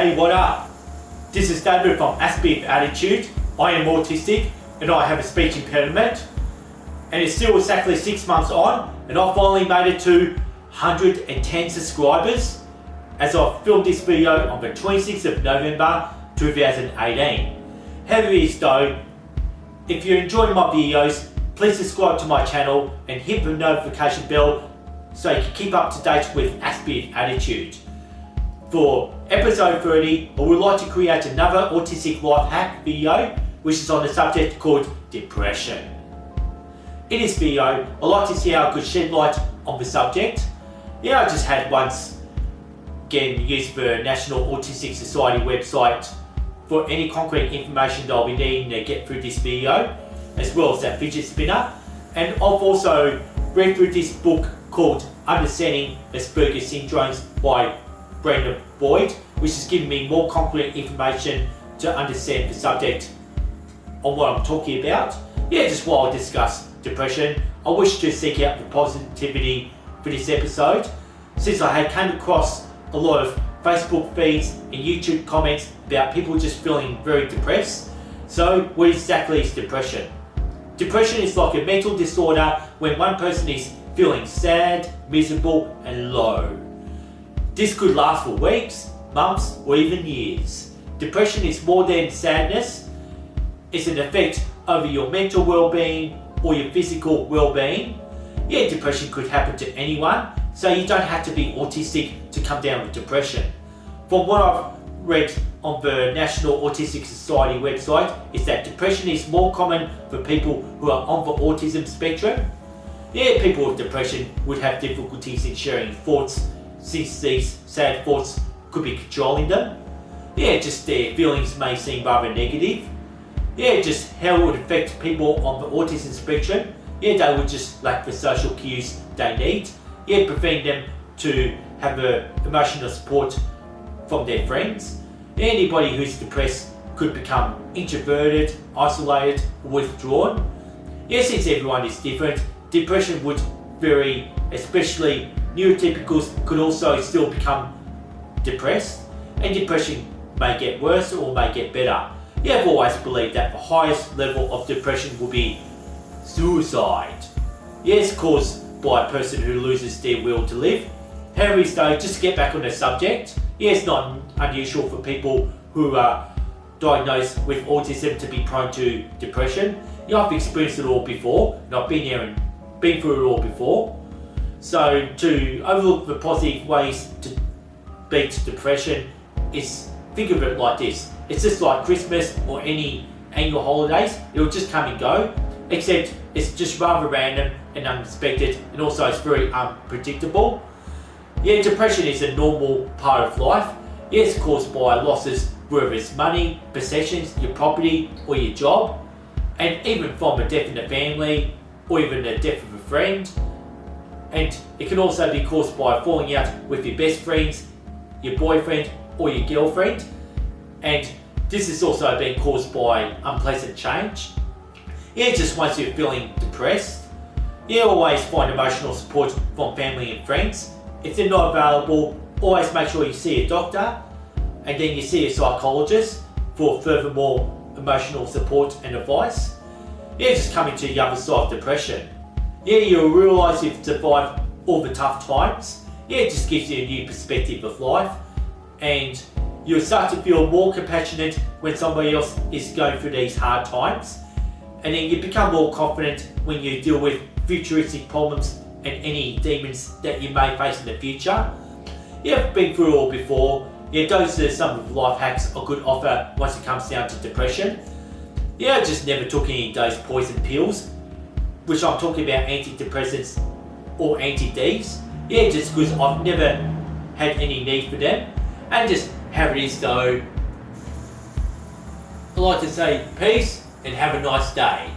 Hey, what up? This is David from Aspie Attitude. I am autistic and I have a speech impediment. And it's still exactly 6 months on and I finally made it to 110 subscribers as I filmed this video on the 26th of November 2018. However it is though, if you're enjoying my videos, please subscribe to my channel and hit the notification bell so you can keep up to date with Aspie Attitude. For episode 30, I would like to create another autistic life hack video which is on the subject called depression. In this video, I'd like to see how I could shed light on the subject. I just had once again used the National Autistic Society website for any concrete information that I'll be needing to get through this video, as well as that fidget spinner. And I've also read through this book called Understanding Asperger's Syndromes by Brandon Boyd, which has given me more concrete information to understand the subject on what I'm talking about. Just while I discuss depression, I wish to seek out the positivity for this episode, since I had come across a lot of Facebook feeds and YouTube comments about people just feeling very depressed. So what exactly is depression? Depression is like a mental disorder when one person is feeling sad, miserable and low. This could last for weeks, months or even years. Depression is more than sadness. It's an effect over your mental well-being or your physical well-being. Depression could happen to anyone, so you don't have to be autistic to come down with depression. From what I've read on the National Autistic Society website is that depression is more common for people who are on the autism spectrum. People with depression would have difficulties in sharing thoughts, since these sad thoughts could be controlling them. Just their feelings may seem rather negative. Just how it would affect people on the autism spectrum. They would just lack the social cues they need. Preventing them to have the emotional support from their friends. Anybody who's depressed could become introverted, isolated, or withdrawn. Since everyone is different, depression would vary, especially neurotypicals could also still become depressed, and depression may get worse or may get better. I've always believed that the highest level of depression will be suicide. It's caused by a person who loses their will to live. However, though, just to get back on the subject, it's not unusual for people who are diagnosed with autism to be prone to depression. I've experienced it all before, and I've been there and been through it all before. So to overlook the positive ways to beat depression is, think of it like this. It's just like Christmas or any annual holidays. It'll just come and go, except it's just rather random and unexpected, and also it's very unpredictable. Depression is a normal part of life. It's caused by losses, whether it's money, possessions, your property or your job, and even from a death in the family or even the death of a friend. And it can also be caused by falling out with your best friends, your boyfriend or your girlfriend. And this is also being caused by unpleasant change. Just once you're feeling depressed, always find emotional support from family and friends. If they're not available, always make sure you see a doctor and then you see a psychologist for furthermore emotional support and advice. Just coming to the other side of depression. You'll realise you've survived all the tough times. It just gives you a new perspective of life, and you'll start to feel more compassionate when somebody else is going through these hard times, and then you become more confident when you deal with futuristic problems and any demons that you may face in the future. I've been through it all before. Those are some of the life hacks I could offer once it comes down to depression. I just never took any of those poison pills, which I'm talking about antidepressants or anti-Ds. Just because I've never had any need for them. And just how it is though, I'd like to say peace and have a nice day.